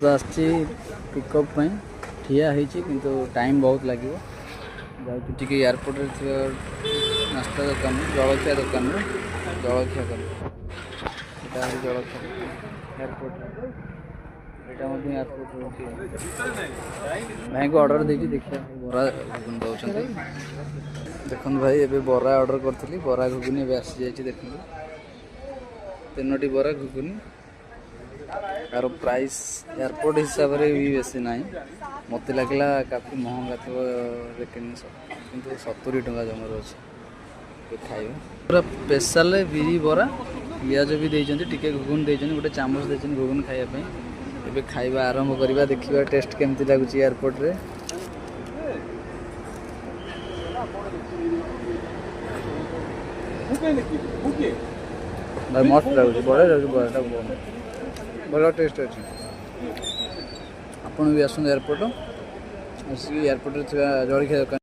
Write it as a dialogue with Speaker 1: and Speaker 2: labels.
Speaker 1: तो आसची पिकअप ठिया किंतु टाइम बहुत लगे जाऊँ एयरपोर्ट नाश्ता दुकान जलखिया दुकान जलखिया कर जलखिया एयरपोर्ट एयरपोर्ट भाई को ऑर्डर देखिए देखिए बरा घुगुन दौरान देखो भाई एबे बरा ऑर्डर करी बरा घुगुनी आसी जाइए देखो 3टी बरा घुगुनी यार प्राइस एयरपोर्ट हिसाब से भी बेसी ना मत लगला काफी महंगा थो लेकिन किंतु 70 टंका जमार अच्छे खाइब पूरा स्पेशल बिरी बरा पियाज भी देते टिके घुगुन देते गोटे चामच देते घुगुन खाइबा एबे खाइबा आरंभ करवा देखा टेस्ट केमती लगुच एयरपोर्ट रे मस्त लगुच बड़ा बड़ा टेस्ट अच्छे आपन भी आसुन एयरपोर्ट आसिक एयरपोर्ट जलखिया दुकान